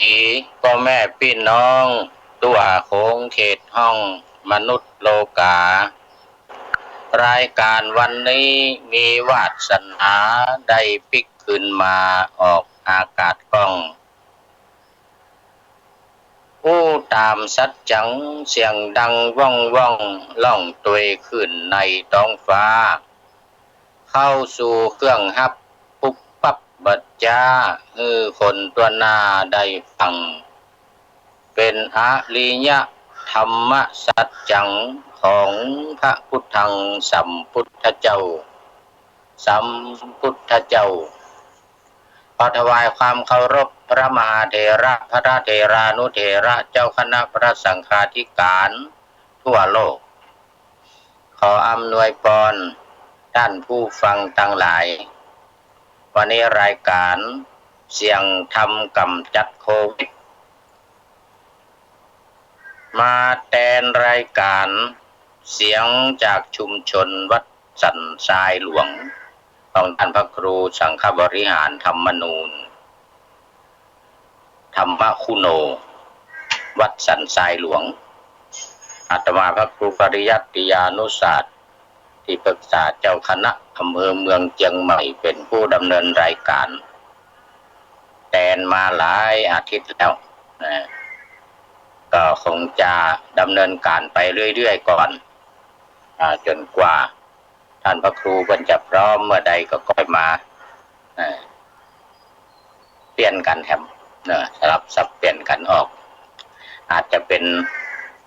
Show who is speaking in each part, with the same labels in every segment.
Speaker 1: ถีพ่อแม่พี่น้องตัวโค้งเขตห้องมนุษย์โลการายการวันนี้มีวาสนาได้ปิกขึ้นมาออกอากาศกล้องผู้ตามสัจจังเสียงดังว่องว่องล่องตุยขึ้นในท้องฟ้าเข้าสู่เครื่องฮับปุ๊บปั๊บบัดจ้าคนตัวหน้าได้ฟังเป็นอริยธรรมสัจจังของพระพุทธังสัมพุทธเจ้าขอถวายความเคารพพระมหาเถระพระเถรานุเถระเจ้าคณะพระสังฆาธิการทั่วโลกขออำนวยพรท่านผู้ฟังทั้งหลายวันนี้รายการเสียงธรรมกำจัดโควิดมาแทนรายการเสียงจากชุมชนวัดสันทรายหลวงของท่านพระครูสังฆบริหารธรรมนูญธรรมคุโนวัดสันทรายหลวงอาตมาพระครูปริยัติยานุศาสตร์ที่ปรึกษาเจ้าคณะอำเภอเมืองเชียงใหม่เป็นผู้ดำเนินรายการแทนมาหลายอาทิตย์แล้วก็คงจะดำเนินการไปเรื่อยๆก่อนจนกว่าท่านพระครูเป็นจะพร้อมเมื่อใดก็ค่อยมาเปลี่ยนกันแถมสลับสับเปลี่ยนกันออกอาจจะเป็น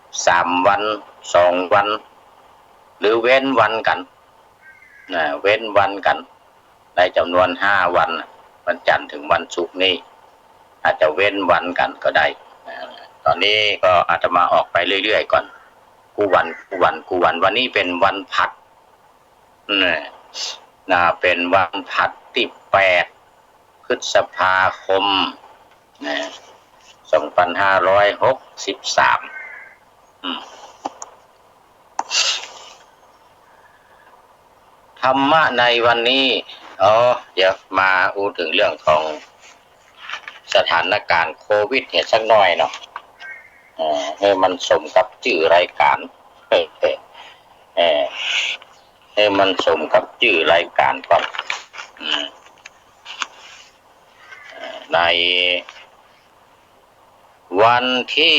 Speaker 1: 3 วัน2 วันหรือเว้นวันกันในจำนวน5 วันวันจันทร์ถึงวันศุกร์นี้อาจจะเว้นวันกันก็ได้ตอนนี้ก็อาจจะมาออกไปเรื่อยๆก่อนกูวันวันนี้เป็นวันผัดเป็นวันผัดที่8 พฤษภาคม2563ธรรมะในวันนี้เดี๋ยวมาพูดถึงเรื่องของสถานการณ์โควิดเนี่ยสักหน่อยเนาะให้มันสมกับชื่อรายการให้มันสมกับชื่อรายการก่อนในวันที่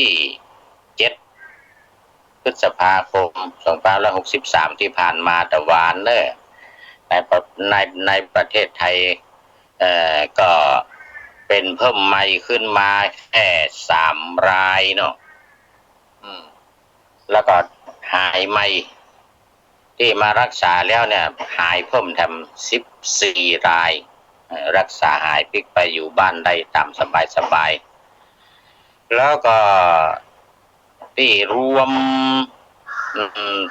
Speaker 1: 7 พฤษภาคม2563ที่ผ่านมาแต่วานเนี่ยในประเทศไทยก็เป็นเพิ่มใหม่ขึ้นมาแค่3 รายเนาะแล้วก็หายใหม่ที่มารักษาแล้วเนี่ยหายเพิ่มทำ14 รายรักษาหายพลิกไปอยู่บ้านได้ตามสบายแล้วก็ที่รวม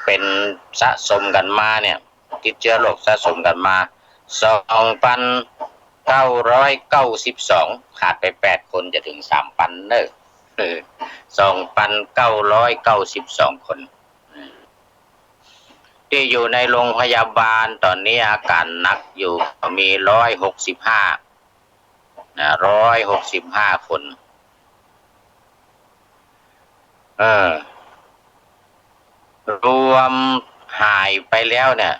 Speaker 1: เป็นสะสมกันมาเนี่ยติดเชื้อโรคสะสมกันมา2,992ขาดไป8 คนจะถึง 3,000 2,992 คนที่อยู่ในโรงพยาบาลตอนนี้อาการหนักอยู่มี165 คนรวมหายไปแล้วเนี่ย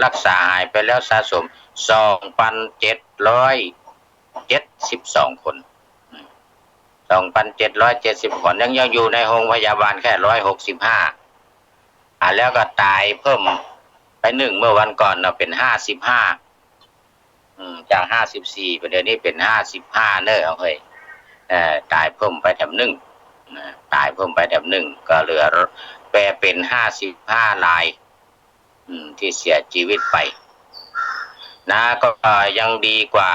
Speaker 1: รักษาหายไปแล้วสะสม 2,772 คน 2,770 คนยังอยู่ในโรงพยาบาลแค่165แล้วก็ตายเพิ่มไป1เมื่อวันก่อนเราเป็น55จาก54ประเดี๋ยวนี้เป็น55เฮ้ยตายเพิ่มไปแถม1ตายเพิ่มไปแถม1ก็เหลือแปลเป็น55 รายที่เสียชีวิตไปก็ยังดีกว่า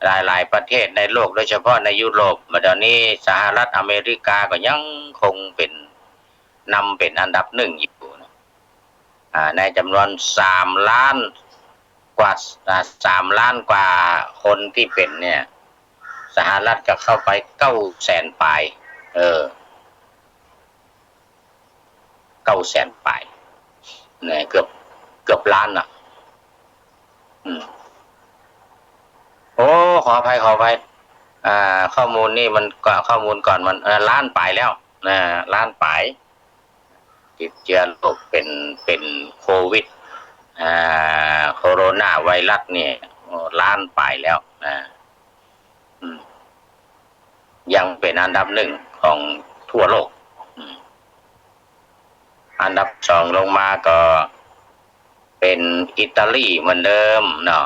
Speaker 1: หลายประเทศในโลกโดยเฉพาะในยุโรปเดี๋ยวนี้สหรัฐอเมริกาก็ยังคงเป็นอันดับ1อยู่ในจำนวน3 ล้านกว่าคนที่เป็นเนี่ยสหรัฐก็เข้าไป900,000 ปลาย900,000 ปลายเนี่ยเกือบล้านอ่ะขออภัย ข้อมูลนี่มันก็ข้อมูลก่อนมันล้านปลายแล้วล้านปลายติดเชื้อโรคเป็นโควิดโคโรนาไวรัสเนี่ยล้านปลายแล้วยังเป็นอันดับหนึ่งของทั่วโลกอันดับสองลงมาก็เป็นอิตาลีเหมือนเดิมเนาะ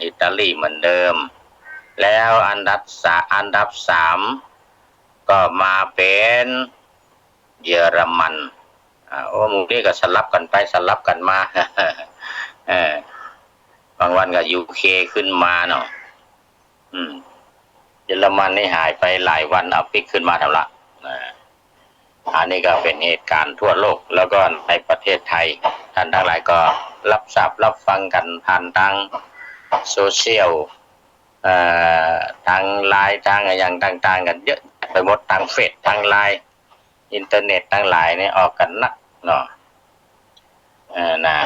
Speaker 1: อิตาลีเหมือนเดิมแล้วอันดับสามก็มาเป็นเยอรมันหมู่นี้ก็สลับกันไปสลับกันมาบางวันก็ยูเคขึ้นมาเนาะเยอรมันนี่หายไปหลายวันเอาปิกขึ้นมาทำละอันนี้ก็เป็นเหตุการณ์ทั่วโลกแล้วก็ในประเทศไทยท่านทั้งหลายก็รับทราบรับฟังกันผ่านทางโซเชียลทางไลน์ทางอย่างต่างๆกันเยอะไปหมดทางเฟซทางไลน์อินเทอร์เน็ตทั้งหลายนี่ออกกันนักเนาะนะ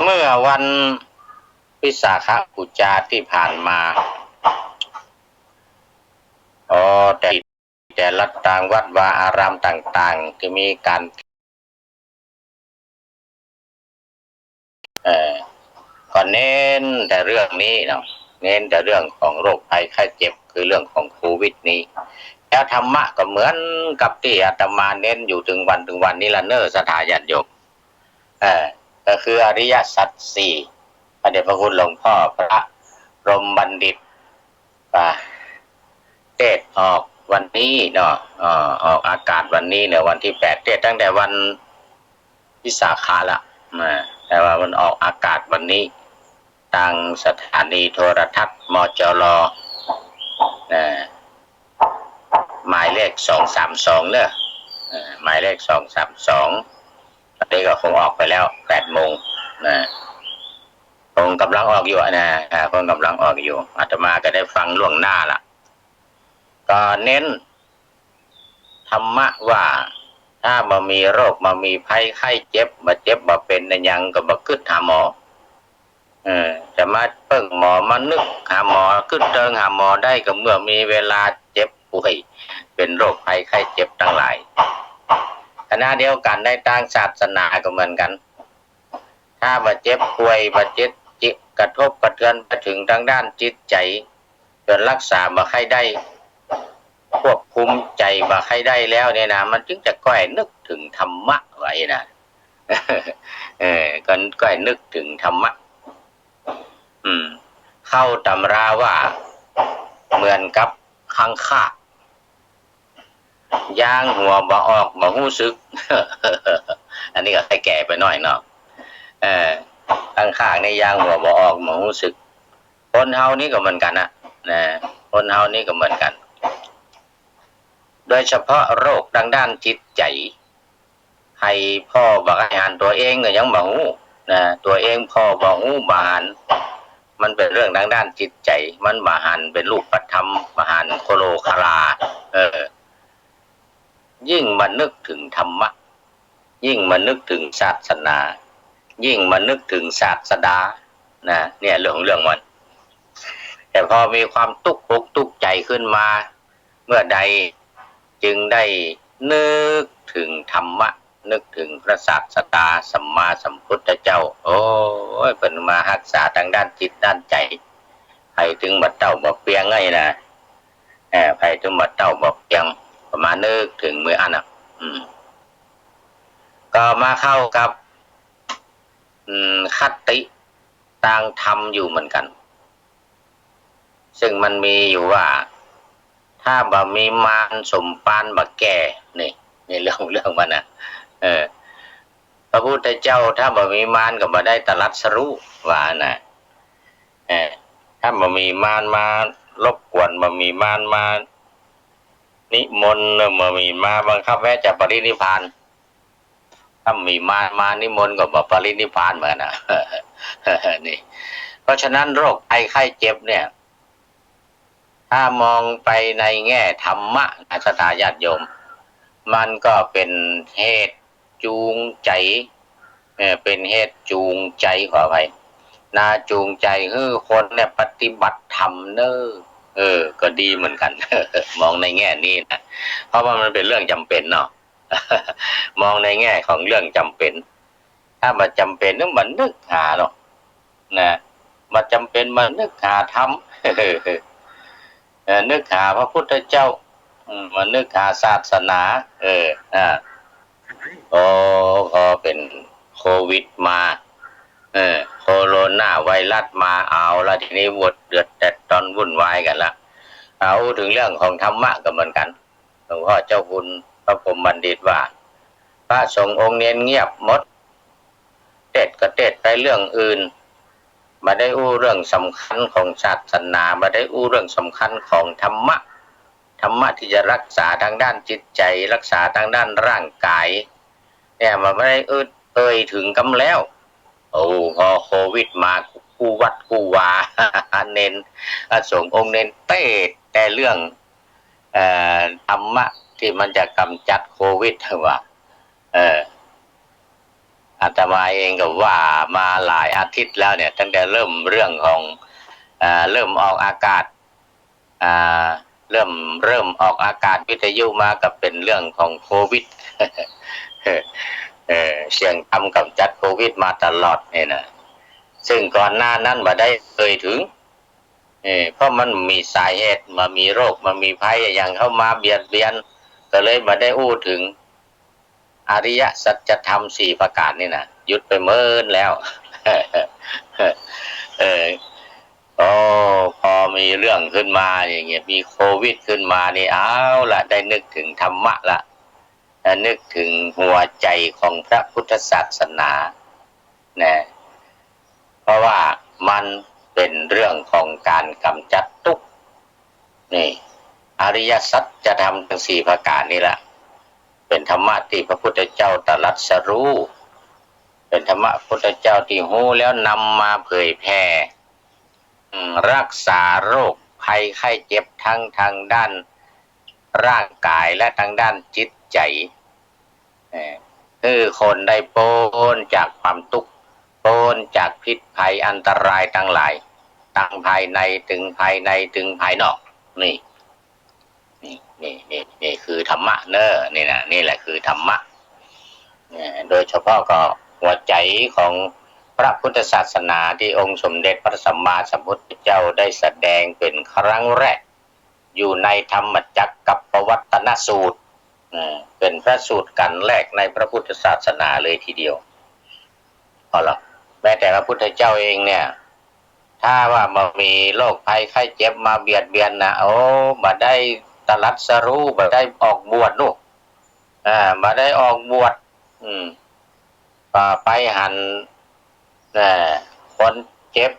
Speaker 1: เมื่อวันวิสาขบูชาที่ผ่านมาแต่ละต่างวัดวาอารามต่างๆที่มีการก็เน้นแต่เรื่องนี้เนาะเน้นแต่เรื่องของโรคภัยไข้เจ็บคือเรื่องของโควิดนี้แล้วธรรมะก็เหมือนกับที่อาตมาเน้นอยู่ถึงวันนี้ละเนอสถาญาติโยมก็คืออริยสัจสี่พระเดชพระคุณหลวงพ่อพระพรหมบัณฑิตเทศออกวันนี้เนาะออกอากาศวันนี้เนี่ยวันที่8เทศตั้งแต่วันวิสาขะละแต่ว่ามันออกอากาศวันนี้ทางสถานีโทรทัศน์มจรหมายเลข232เนี่ยหมายเลข232ตอนนี้ก็คงออกไปแล้ว8 โมงคงกำลังออกอยู่คงกำลังออกอยู่อาตมาก็ได้ฟังล่วงหน้าละก็เน้นธรรมะว่าถ้ามามีโรคมามีภัยไข้เจ็บมาเจ็บมาเป็นยังก็มาขึ้นหาหมอจะมาเพิ่งหมอมานึกหาหมอขึ้นเดินหาหมอได้ก็เมื่อมีเวลาเจ็บป่วยเป็นโรคภัยไข้เจ็บทั้งหลายขณะเดียวกันในทางศาสนาก็เหมือนกันถ้ามาเจ็บป่วยมาเจ็บจิตกระทบกระเทือนไปถึงทางด้านจิตใจจนรักษามาให้ได้ควบคุมใจมาให้ได้แล้วเนี่ยนะมันจึงจะก้อยนึกถึงธรรมะไว้นะก็ก้อยนึกถึงธรรมะเข้าตำราว่าเหมือนกับข้างคากย่างหัวบ่ออกบ่หู้สึก อันนี้ก็ให้แก่ไปหน่อยเนาะข้างคากในย่างหัวบ่ออกบ่หู้สึกคนเฮานี่ก็เหมือนกันนะคนเฮานี่ก็เหมือนกันโดยเฉพาะโรคทางด้านจิตใจให้พ่อบักอาหารตัวเองก็ยังบ่ฮู้ตัวเองพ่อบ่ฮู้บ่หันมันเป็นเรื่องทางด้านจิตใจมันบ่หันเป็นรูปธรรมบ่หันโคโลคาลายิ่งมานึกถึงธรรมะยิ่งมานึกถึงศาสนายิ่งมานึกถึงศาสดาเนี่ยเรื่องมันแต่พอมีความตุกอกตุกใจขึ้นมาเมื่อใดจึงได้นึกถึงธรรมะนึกถึงพระศาสดาสัมมาสัมพุทธเจ้าโอ้ยเป็นมารักษาทางด้านจิตด้านใจให้ถึงบัดเต้าบ่เปียงไงนะให้ถึงบัดเต้าบ่เปียงมานึกถึงมืออันน่ะก็มาเข้ากับคติต่างธรรมอยู่เหมือนกันซึ่งมันมีอยู่ว่าถ้าบ่มีมารสมปานบ่แก่นี่เรื่องมันนะพระพุทธเจ้าถ้าบ่มีมารก็บ่ได้ตรัสรู้ว่านะถ้าบ่มีมารมารบกวนบ่มีมารมานิมนต์บ่มีมาบังคับแม้จะปรินิพพานถ้ามีมานิมนต์ก็บ่ปรินิพพานเหมือนนะนี่เพราะฉะนั้นโรคภัยไข้เจ็บเนี่ยถ้ามองไปในแง่ธรรมะศรัทธาญาติโยมมันก็เป็นเหตุจูงใจเป็นเหตุจูงใจขอไป นาจูงใจให้คนเนี่ยปฏิบัติธรรมเนอะก็ดีเหมือนกัน มองในแง่นี้นะเพราะว่ามันเป็นเรื่องจำเป็นเนาะ มองในแง่ของเรื่องจำเป็นถ้ามันจำเป็นนึกมันนึกหาเนาะนะมันจำเป็นมันนึกหาธรรม นึกหาพระพุทธเจ้ามันนึกหาศาสนาโอ้พอเป็นโควิดมาโคโรนาไวรัสมาเอาละทีนี้วดเดือดแต่ตอนวุ่นวายกันละเอาถึงเรื่องของธรรมะก็เหมือนกันหลวงพ่อเจ้าคุณพระพรหมบัณฑิตว่าพระสงฆ์องค์เนียนเงียบหมดเทศก็เทศไปเรื่องอื่นมาได้อู้เรื่องสำคัญของศาสนามาได้อู้เรื่องสำคัญของธรรมะที่จะรักษาทางด้านจิตใจรักษาทางด้านร่างกายเนี่ยมันไม่ได้เอ่ยถึงกันแล้วพอโควิดมากูวัดกูวา เน้นสงฆ์องค์เน้นแต่เรื่องธรรมะที่มันจะกำจัดโควิดว่าอาตมาเองก็ว่ามาหลายอาทิตย์แล้วเนี่ยตั้งแต่เริ่มเรื่องของเริ่มออกอากาศเริ่มออกอากาศวิทยุมากับเป็นเรื่องของโควิด เสียงทำกำจัดโควิดมาตลอดเนี่ยนะซึ่งก่อนหน้านั้นมาได้เคยถึงเพราะมันมีสาเหตุมามีโรคมามีภัยอย่างเข้ามาเบียดเบียนก็เลยมาได้อู้ถึงอริยสัจธรรม4ประการนี่นะหยุดไปเมินแล้ว พอมีเรื่องขึ้นมาอย่างเงี้ยมีโควิดขึ้นมานี่เอาละได้นึกถึงธรรมะละนึกถึงหัวใจของพระพุทธศาสนานะเพราะว่ามันเป็นเรื่องของการกำจัดทุกข์นี่อริยสัจธรรมทั้ง4ประการนี่แหละเป็นธรรมะที่พระพุทธเจ้าตรัสรู้เป็นธรรมะพระพุทธเจ้าที่รู้แล้วนำมาเผยแผ่รักษาโรคภัยไข้เจ็บทั้งทางด้านร่างกายและทางด้านจิตใจคือคนได้พ้นจากความทุกข์พ้นจากพิษภัยอันตรายทั้งหลายทั้งภายในถึงภายในถึงภายนอกนี่คือธรรมะเนอะนี่แหละคือธรรมะโดยเฉพาะก็หัวใจของพระพุทธศาสนาที่องค์สมเด็จพระสัมมาสัมพุทธเจ้าได้แสดงเป็นครั้งแรกอยู่ในธรรมจักรกับปวัตตนสูตรเป็นพระสูตรกันแรกในพระพุทธศาสนาเลยทีเดียวเอาล่ะแม้แต่พระพุทธเจ้าเองเนี่ยถ้าว่ามันมีโรคภัยไข้เจ็บมาเบียดเบียนนะมาได้ตรัสรู้มาได้ออกบวชนู่นมาได้ออกบวชไปหันคนเจ็บ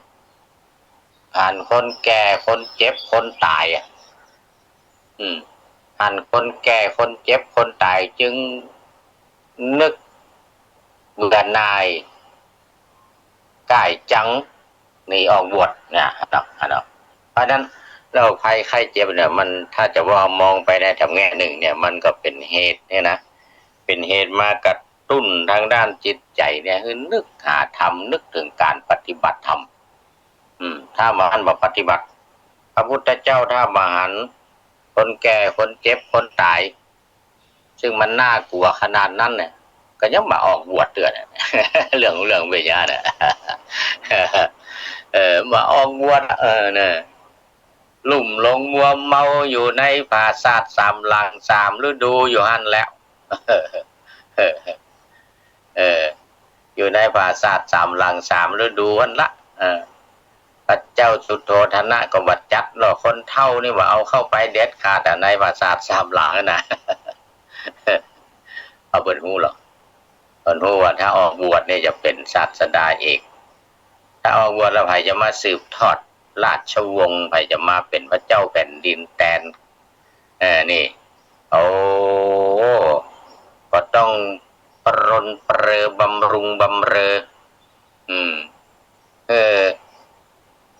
Speaker 1: หันคนแก่คนเจ็บคนตายหันคนแก่คนเจ็บคนตายจึงนึกเบื่อหน่ายก่ายจังนี่ออกบวชเนี่ยเพราะนั้นโรคภัยไข้เจ็บเนี่ยมันถ้าจะว่ามองไปในทางแง่หนึ่งเนี่ยมันก็เป็นเหตุเนี่ยนะเป็นเหตุมากระตุ้นทางด้านจิตใจเนี่ยคือนึกหาธรรมนึกถึงการปฏิบัติธรรมถ้ามาหันมาปฏิบัติพระพุทธเจ้าถ้ามาหันคนแก่คนเจ็บคนตายซึ่งมันน่ากลัวขนาดนั้นเนี่ยก็ยังมาออกบวชเตือน เรื่องเบียร์เนี่ย มาออกบวชเนี่ยลุ่มลงมัวเมาอยู่ในปราสาท3 หลัง3 ฤดูอยู่หันแล้ว อยู่ในปราสาท3 หลัง3 ฤดูวันละพระเจ้าสุโธทนะก็บัดจัดหรอคนเท่านี่ว่าเอาเข้าไปเด็ดขาดแต่ในปราสาท3 หลังนะ เอาเปิดหูหรอเปิดหูว่าถ้าออกบวชเนี่ยจะเป็นศาสดาเอกถ้าออกบวชแล้วใครจะมาสืบทอดราชวงศ์ใครจะมาเป็นพระเจ้าแผ่นดินแทนนี่ก็ต้องปรนเปรอบำรุงบำเรอ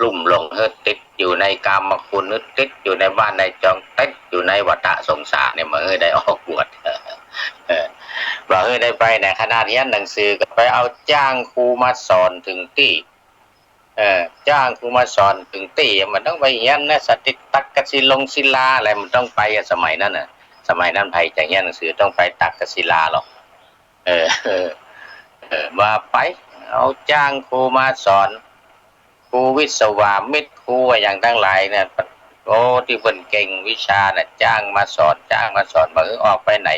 Speaker 1: ลุ่มหลงติดอยู่ในกามคุณติดอยู่ในบ้านในจองติดอยู่ในวัฏสงสารเนี่ยมาได้ออกบวชว่าได้ไปในขณะเรียนหนังสือก็ไปเอาจ้างครูมาสอนถึงที่ จ้างครูมาสอนถึงตีมันต้องไปเฮียนนะสติตักกศิลงศิลาอะไรมันต้องไปสมัยนั้นน่ะสมัยนั้นไผจะเฮียนหนังสือต้องไปตักกศิลาหรอกเออเออมาไปเอาจ้างครูมาสอนครูวิศวะมิตรครูอย่างทั้งหลายเนี่ยโอ้ที่เป็นเก่งวิชาน่ะจ้างมาสอนมาออกไปไหน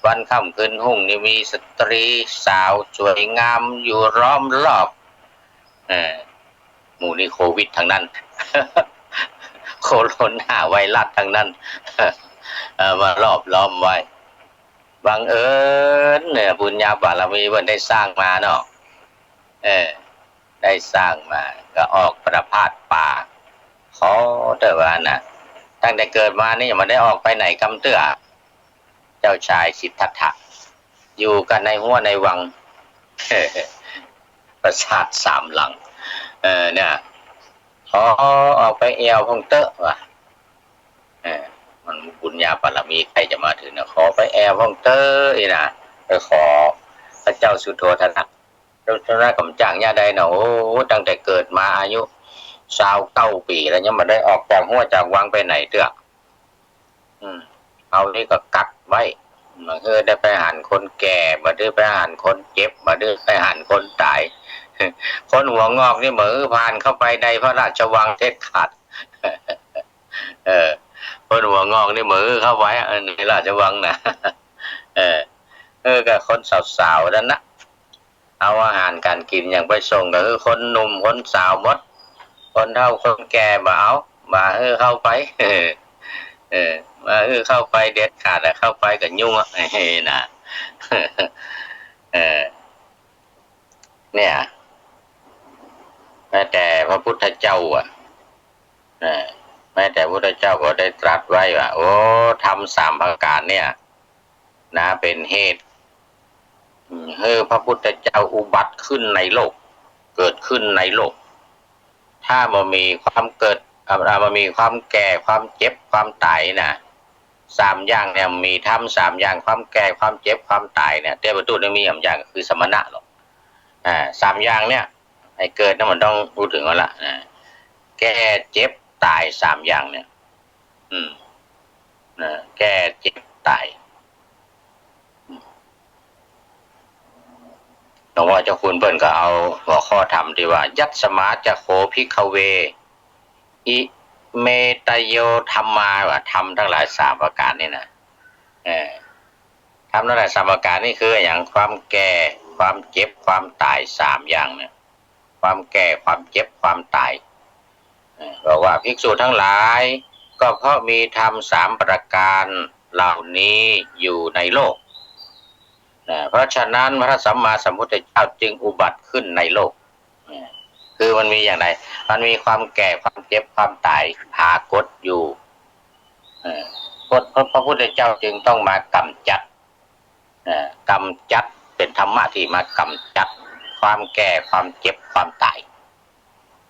Speaker 1: วันค่ำคืนหุ่งนี่มีสตรีสาวสวยงามอยู่ล้อมรอบหมู่นี่โควิดทั้งนั้น โคโรนาไวรัสทั้งนั้นมารอบล้อมไว้บังเอิญเนี่ยบุญญาบารมีเพิ่นได้สร้างมาเนาะได้สร้างมาก็ออกประพาสป่าขอเถอะว่าน่ะตั้งแต่เกิดมานี่ยังไม่ได้ออกไปไหนกำเตื้อเจ้าชายสิทธัตถะอยู่กันในหัวในวังปราสาทสามหลังเนี่ยขอออกไปแอวห้องเตอะว่ะมันบุญญาบารมีใครจะมาถึงนะขอไปแอวห้องเตอะอีนะไปขอพระเจ้าสุโธทนะเจ้าหน้ากำจังย่าใดเนาะโอ้ตั้งแต่เกิดมาอายุ29 ปีแล้วยังไม่ได้ออกจากหัวจากวังไปไหนเถอะเอานี่ก็กักไว้มาเพื่อได้ไปหันคนแก่มาได้ไปหันคนเจ็บมาได้ไปหันคนตายคนหัวงอกนี่เหมือผ่านเข้าไปในพระราชวังเด็ดขาดคนหัวงอกนี่เหมือเข้าไว้ในราชวังนะกับคนสาวๆนั่นนะเอาอาหารการกินอย่างไปส่งก็คือคนหนุ่มคนสาวมดคนเฒ่าคนแก่มาเอามาเข้าไปมาเข้าไปเด็ดขาดแต่เข้าไปกับยุ่งนะเนี่ยแม้แต่พระพุทธเจ้าแม้แต่พระพุทธเจ้าก็ได้ตรัสไว้ว่าโอ้ทำ3 ประการเนี่ยนะเป็นเหตุให้พระพุทธเจ้าอุบัติขึ้นในโลกเกิดขึ้นในโลกถ้ามันมีความเกิดมันมีความแก่ความเจ็บความตายนะ3 อย่างเนี่ยมีทำ3 อย่างความแก่ความเจ็บความตายเนี่ยแต่ประตูเนี่ยมีอย่างคือสมณะหรอก3 อย่างเนี่ยไอ้เกิดนั่นมันต้องพูดถึงแล้วล่ะแก่เจ็บตาย3 อย่างเนี่ยแก่เจ็บตายหลวงพ่อเจ้าคุณเปิ้นก็เอาหัวข้อธรรมที่ว่ายัตสมาจะโคภิกขเวอิเมตโยธรรมาว่าธรรมทั้งหลาย3 ประการนี่นะธรรมทั้งหลาย3 ประการนี่คืออย่างความแก่ความเจ็บความตาย3 อย่างเนี่ยความแก่ความเจ็บความตายบอกว่าภิกษุทั้งหลายก็เพราะมีธรรม3 ประการเหล่านี้อยู่ในโลกเพราะฉะนั้นพระสัมมาสัมพุทธเจ้าจึงอุบัติขึ้นในโลกคือมันมีอย่างไรมันมีความแก่ความเจ็บความตายปรากฏอยู่กฎพระพุทธเจ้าจึงต้องมากำจัดเป็นธรรมะที่มากำจัดความแก่ความเจ็บความตาย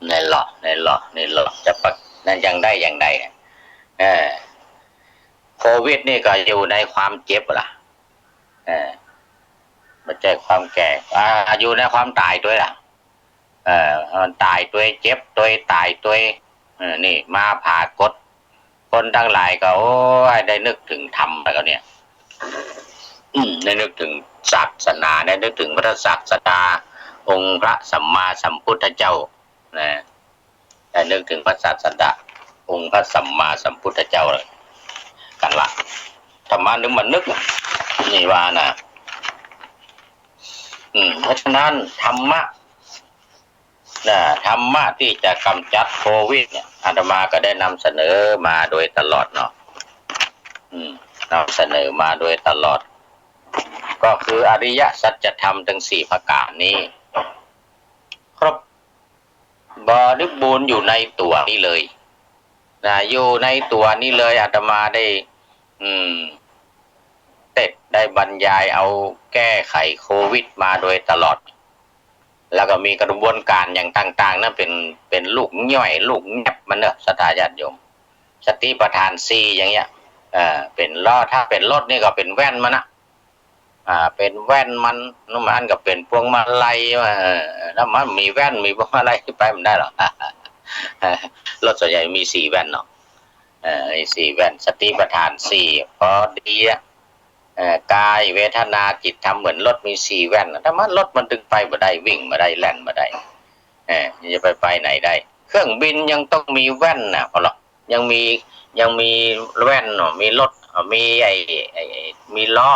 Speaker 1: ในหลอจะปักนั้นยังได้อย่างใดโควิดนี่ก็อยู่ในความเจ็บล่ะไม่ใช่ความแก่อยู่ในความตายด้วยล่ะตายตัวเจ็บตัวตายตัวนี่มาผ่ากฎคนทั้งหลายก็โอ้ยได้นึกถึงธรรมไปก็เนี่ยได้นึกถึงศาสนาได้นึกถึงพระศาสดาองค์พระสัมมาสัมพุทธเจ้าได้นึกถึงพระศาสดาองค์พระสัมมาสัมพุทธเจ้าเลยกันละธรรมะนึกมันนึกนี่ว่านะเพราะฉะนั้นธรรมะที่จะกำจัดโควิดเนี่ยอาตมาก็ได้นำเสนอมาโดยตลอดเนาะนำเสนอมาโดยตลอดก็คืออริยสัจธรรมทั้ง4 ประการนี้ครบบริบูรณ์อยู่ในตัวนี้เลยอยู่ในตัวนี้เลยอาตมาได้ได้บรรยายเอาแก้ไขโควิดมาโดยตลอดแล้วก็มีกระบวนการอย่างต่างๆนั่นเป็นลูกย่อยลูกแงบมันเนอะสถาญาติโยมสติปัฏฐาน4อย่างเงี้ยเป็นล้อถ้าเป็นรถนี่ก็เป็นแว่นมันนะเป็นแว่นมันก็เป็นพวงมาลัย ถ้ามันมีแว่นมีพวกอะไรไปมันได้หรอรถส่วนใหญ่มี4แว่นเนาะ4แว่นสติปัฏฐาน4พอดีกายเวทนาจิตทำเหมือนรถมี4แว่นถ้ามันรถมันดึงไปบ่ได้วิ่งบ่ได้แล่นบ่ได้จะไปไหนได้เครื่องบินยังต้องมีแว่นนะพอหรอยังมีแว่นเนาะมีรถมีมีล้อ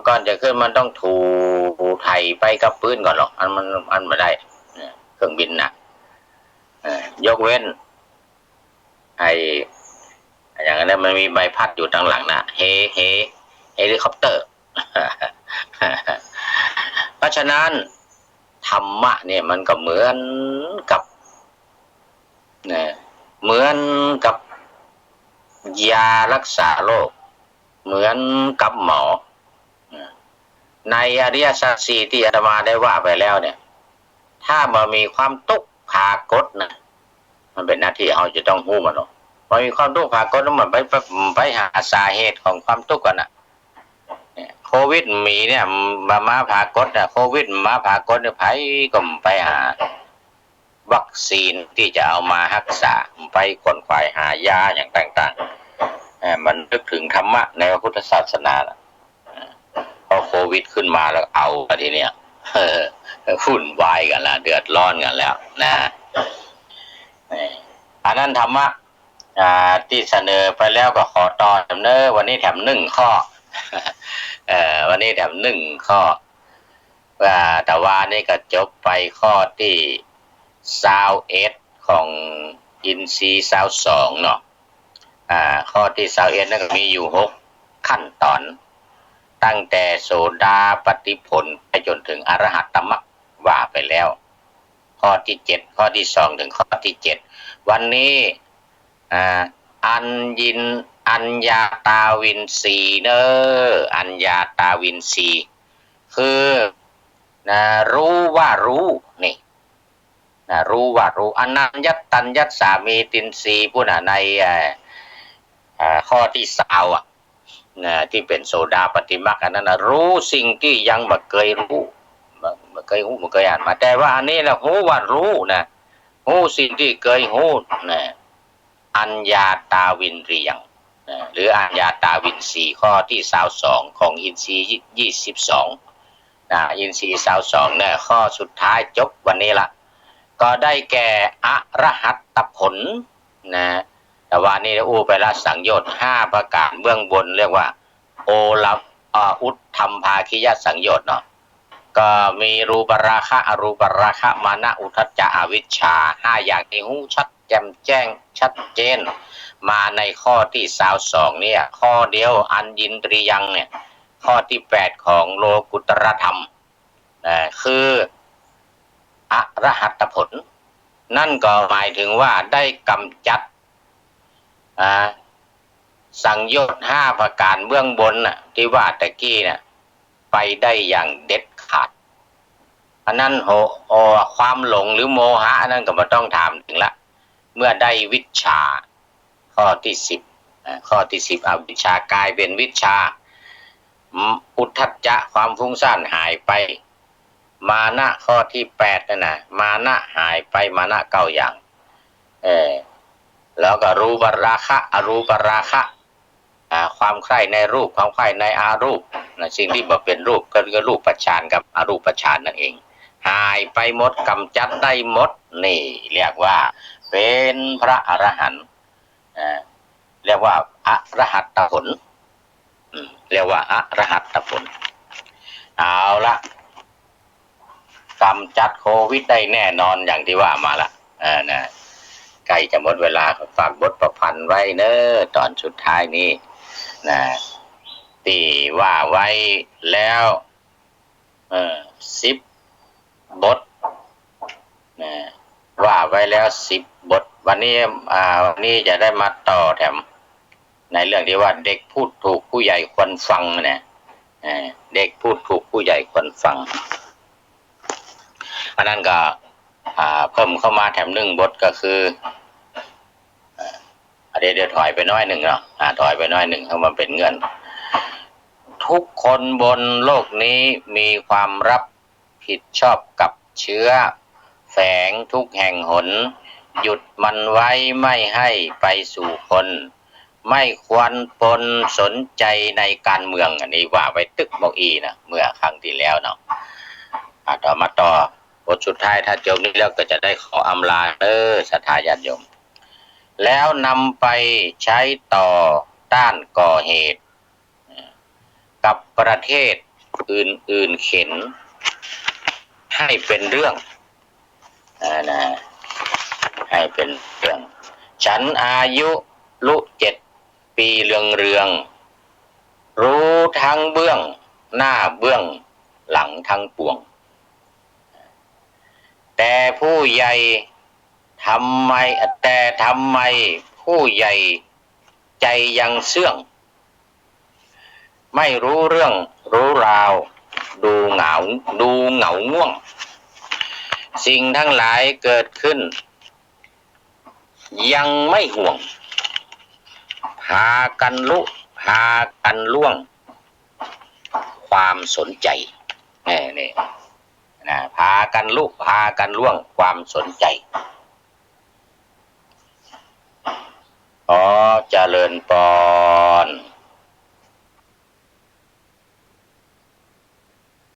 Speaker 1: ก่อนจะขึ้นมันต้องถูไถไปกับปืนก่อนหรอกอันไม่ได้เครื่องบินนะยกเว้นอย่างนั้นมันมีใบพัดอยู่ทางหลังนะเฮลิคอปเตอร์ เพราะฉะนั้นธรรมะเนี่ยมันก็เหมือนกับเหมือนกับยารักษาโรคเหมือนกับหมอในอริยสัจสี่ที่อาตมาได้ว่าไปแล้วเนี่ยถ้ามันมีความทุกข์ภากฏนะมันเป็นหน้าที่เราจะต้องรู้มันเนาะพอมีความทุกข์ภากฏแล้วมันไปหาสาเหตุของความทุกข์กันนะโควิดมีเนี่ยมาภากฏนะโควิดมาภากฏเนี่ยไผก็ไปหาวัคซีนที่จะเอามารักษาไปขวนขวายหายาอย่างต่างๆมันนึกถึงธรรมะในพระพุทธศาสนาพอโควิดขึ้นมาแล้วเอาทีเนี้ยฝุ่นวายกันละเดือดร้อนกันแล้วนะอันนั้นธรรมะที่เสนอไปแล้วก็ขอต่อเสนอวันนี้แถม1 ข้อวันนี้แถม1 ข้อว่าแต่ว่านี่ก็จบไปข้อที่21ของอินทรีย์22เนาะข้อที่21นั่นก็มีอยู่6ขั้นตอนตั้งแต่โสดาปัตติผลไปจนถึงอรหัตตมรรคว่าไปแล้วข้อที่7ข้อที่2ถึงข้อที่7วันนี้อัญญาตาวินสีเนออัญญาตาวินสีคือรู้ว่ารู้นี่รู้ว่ารู้อนัญญตัญญสามีตินสีผู้น่ะในข้อที่20ที่เป็นโสดาปัตติมรรคอันนั้นรู้สิ่งที่ยังไม่เคยรู้ไม่เคยอ่านมาแต่ว่าอันนี้นะรู้ว่ารู้นะรู้สิ่งที่เคยรู้นะอัญญาตาวินเรียงหรืออัญญาตาวินสีข้อที่22ของอินทรีย์22อินทรีย์22เนี่ยข้อสุดท้ายจบวันนี้ละก็ได้แก่อรหัตตผลนะแต่ว่านี่ไปละสังโยชน์5ประการเบื้องบนเรียกว่าโอลับอุทธัมภาคิยสังโยชน์เนาะก็มีรูปราคะอรูปราคะมานะอุทธัจจะอวิชชา5อย่างที่หูชัดแจ่มแจ้งชัดเจนมาในข้อที่22เนี่ยข้อเดียวอัญญินตรียังเนี่ยข้อที่8ของโลกุตรธรรมคืออรหัตผลนั่นก็หมายถึงว่าได้กำจัดสังโยชน์5ประการเบื้องบนน่ะที่ว่าตะกี้น่ะไปได้อย่างเด็ดขาดอันนั้นความหลงหรือโมหะนั่นก็ไม่ต้องถามถึงละเมื่อได้วิชชาข้อที่10ข้อที่10อวิชชากลายเป็นวิชชาอุทธัจจะความฟุ้งซ่านหายไปมานะข้อที่8นั่นน่ะมานะหายไปมานะ9อย่างแล้วก็รูปราคะอรูปราคะความใคร่ในรูปความใคร่ในอารูปสิ่งที่บ่เป็นรูปก็คือรูปฌานกับอรูปฌานนั่นเองหายไปหมดกำจัดได้หมดนี่เรียกว่าเป็นพระอรหันต์เรียกว่าอรหัตผลเรียกว่าอรหัตผลเอาละกำจัดโควิดได้แน่นอนอย่างที่ว่ามาละนะใกล้จะหมดเวลาฝากบทประพันธ์ไว้เนอะตอนสุดท้ายนี้นะตีว่าไว้แล้ว10 บทนะว่าไว้แล้ว10 บทวันนี้จะได้มาต่อแถมในเรื่องที่ว่าเด็กพูดถูกผู้ใหญ่ควรฟังเนี่ยเด็กพูดถูกผู้ใหญ่ควรฟังเพราะนั้นก็เพิ่มเข้ามาแถม1 บทก็คือเดี๋ยวถอยไปน้อยหนึ่งเนาะถอยไปน้อยหนึ่งเข้ามาเป็นเงื่อนทุกคนบนโลกนี้มีความรับ ผิดชอบกับเชื้อแฝงทุกแห่งหนหยุดมันไว้ไม่ให้ไปสู่คนไม่ควรปนสนใจในการเมืองอันนี้ว่าไว้ตึกบอกอีนะเมื่อครั้งที่แล้วเนาะต่อมาต่อบทสุดท้ายถ้าจบนี้แล้วก็จะได้ขออำลาศรัทธาญาติโยมแล้วนำไปใช้ต่อต้านก่อเหตุกับประเทศอื่นๆเข็นให้เป็นเรื่องนะให้เป็นเรื่องฉันอายุลุ7 ปีเรืองรู้ทั้งเบื้องหน้าเบื้องหลังทั้งปวงแต่ผู้ใหญ่ทำไมผู้ใหญ่ใจยังเสื่องไม่รู้เรื่องรู้ราวดูเหงาง่วงสิ่งทั้งหลายเกิดขึ้นยังไม่ห่วงพากันล่วงความสนใจนี่นะพากันล่วงความสนใจขอเจริญพร